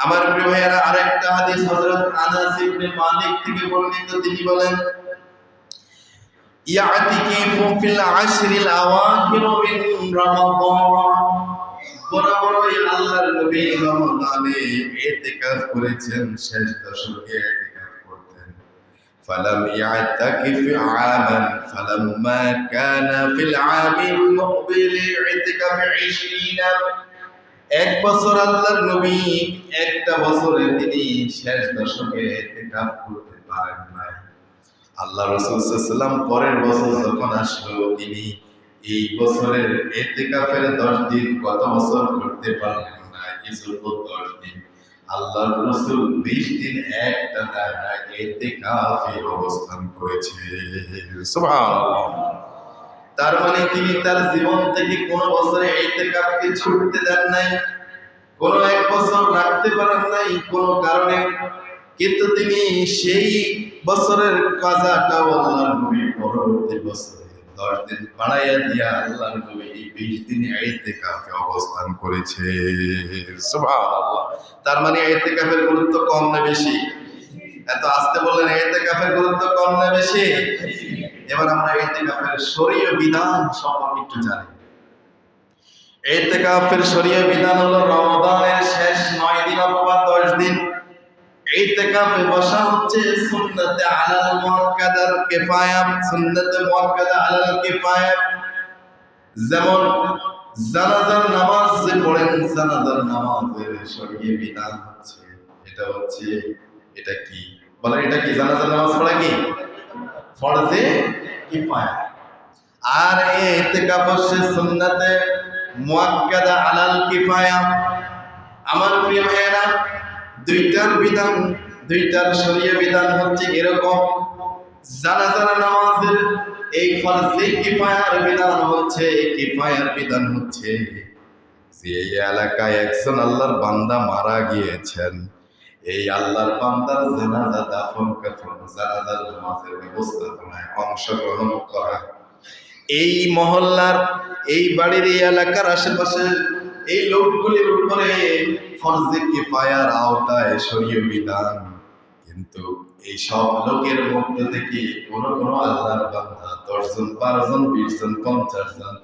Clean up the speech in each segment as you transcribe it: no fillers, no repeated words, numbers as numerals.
আমার প্রিয় ভাইয়েরা, আরেকটা হাদিস হযরত আনাস ইবনে মালিক থেকে বর্ণিত। তিনি বলেন, ইয়াতিকিফু ফিল আশরিল আওয়াখির মিন রমাদান। বরাবরই আল্লাহর নবী রমাদানে ইতিকাফ করেছেন, শেষ দশকে ইতিকাফ করতেন। ফালাম ইয়াতাকিফ আমান ফালাম্মা কানা ফিল আমিল মুকবিল ইতিকাফ 20। এক বছর আল্লাহর নবী একটা বছরে তিনি শেষ দশকে ইতিকাফ করতে পারেন নাই। আল্লাহ রাসূল সাল্লাল্লাহু আলাইহি ওয়াসাল্লাম পরের বছর যখন আসলো, তিনি এই বছরের ইতিকাফের 10 দিন গত বছর করতে পারলেন না, এজন্য 10 দিন আল্লাহর রাসূল 20 দিন একটানা ইতিকাফে অবস্থান করেছে। সুবহানাল্লাহ। তার মানে তিনি তার জীবন থেকে কোন বছরে ইতিকাফকে ছুটতে দেন নাই, কোন এক বছর রাখতে পারেন নাই কোন কারণে, কিন্তু তিনি সেই বছরের কাজাটাও আল্লাহর নবী পরবর্তী বছরে 10 দিন বাড়াইয়া দিয়া আল্লাহর নবী 20 দিন ইতিকাফে অবস্থান করেছে। সুবহানাল্লাহ। তার মানে ইতিকাফের গুরুত্ব কম না বেশি? এত আস্তে বললেন, ইতিকাফের গুরুত্ব কম না বেশি? এবার আমরা ইতিকাফের শরীয়ত বিধান সম্পর্কে একটু জানি। ইতিকাফের শরীয়ত বিধান হলো রমাদানের শেষ 9 দিন অথবা 10 দিন ইতিকাফে বসা হচ্ছে সুন্নাতে আলাল মুআক্কাদার কিফায়া। সুন্নাতে মুআক্কাদা আলাল কিফায়া, যেমন জানাজার নামাজ যে পড়েন, জানাজার নামাজের শরীয়ত বিধান হচ্ছে এটা কি বলেন, এটা কি জানাজার নামাজ পড়া কি ফরজে কিফায়া। আর এই ইতিকাফ হচ্ছে সুন্নাতে মুআক্কাদা আলাল কিফায়া। আমার প্রিয় ভাইয়েরা, দুইটার বিধান, দুইটার শরীয়ত বিধান হচ্ছে এরকম। জানাজার নামাজের এই ফরজে কিফায়ার বিধান হচ্ছে যে এই এলাকায় একজন আল্লাহর বান্দা মারা গিয়েছেন, এই আল্লাহর বান্দার জানাজা দাফন কাফন, জানাজার নামাজের ব্যবস্থাপনায় অংশগ্রহণ করা। এই মহল্লার, এই বাড়ির, এই এলাকার আশেপাশে এই লোকগুলির উপরে ফরজে কিফায়ার আওতায় শরীয়ত বিধান। কিন্তু এই সব লোকের মধ্যে থেকে কোন আল্লাহর বান্দা 10 জন, 12 জন, 20 জন, 50 জন,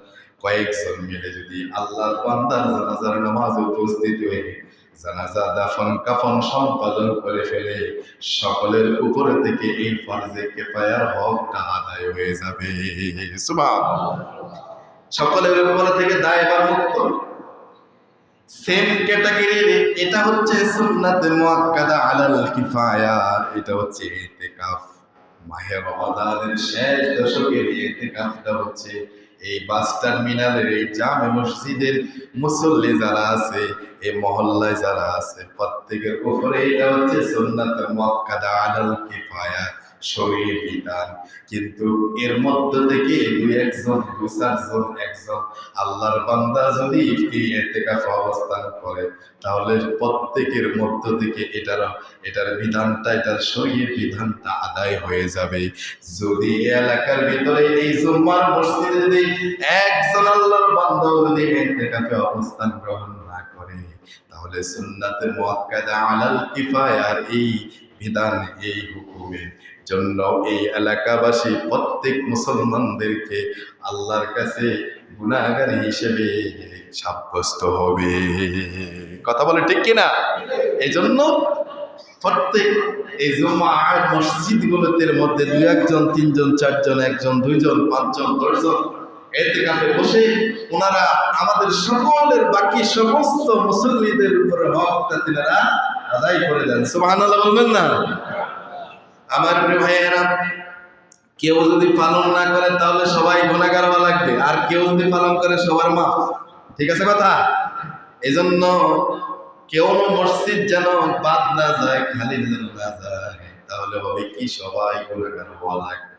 কয়েকজন মিলে যদি আল্লাহর বান্দার জানাজার নামাজে উপস্থিত হয়ে জানাজা দাফন কাফন সম্পাদন করে ফেলে, সকলের উপরে থেকে এই ফরজে কিফায়ার হকটা আদায় হয়ে যাবে। সুবহানাল্লাহ। সকলের উপরে থেকে দায়ভার মুক্ত। সেম ক্যাটাগরির এটা হচ্ছে সুন্নাতে মুআক্কাদা আলাল কিফায়া, এটা হচ্ছে ইতিকাফ। মাহে রমাদানের শেষ দশকের ইতিকাফটা হচ্ছে এই বাস টার্মিনালের, এই জামে মসজিদের মুসল্লি যারা আছে, এই মহল্লায় যারা আছে, প্রত্যেকের উপরে এটা হচ্ছে সুন্নাতে মুআক্কাদা আলাল কিফায়া, শরীয়ত বিধান। কিন্তু এর মধ্যে থেকে 2-1 জন, একজন আল্লাহর বান্দা যদি ইতিকাফে অবস্থান করে, তাহলে প্রত্যেকের মধ্য থেকে এটার বিধানটা, এটার শরীয়ত বিধানটা আদায় হয়ে যাবে। যদি এলাকার ভিতরে এই জুম্মার মসজিদে যদি একজন আল্লাহর বান্দা যদি ইতিকাফে অবস্থান গ্রহণ না করে, তাহলে সুন্নাতে মুআক্কাদা আলাল কিফায়ার এই বিধান, এই হুকুমের জন্য এই এলাকাবাসী প্রত্যেক মুসলমানদেরকে আল্লাহর কাছে গুনাহগার হিসেবে সাব্যস্ত হবে। কথা বলে ঠিক কিনা? এই জন্য প্রত্যেক এই জুমার মসজিদগুলোতে মধ্যে 2-1 জন, 3 জন, 4 জন, 1 জন, 2 জন, 5 জন, 10 জন ইতিকাফে বসে ওনারা আমাদের সকলের বাকি সমস্ত মুসল্লিদের উপরে হকটা তিনারা আদায় করে দেন। সুবহানাল্লাহ বলবেন না? আমার প্রিয় ভাইয়েরা, কেউ যদি পালন না করে তাহলে সবাই গুনাহগার হওয়া লাগবে, আর কেউ যদি পালন করে সবার মাফ। ঠিক আছে কথা? এজন্য কেউ মসজিদ যেন বাদ না যায়, খালি যেন না যায়, তাহলে হবে কি সবাই গুনাহগার হওয়া লাগবে।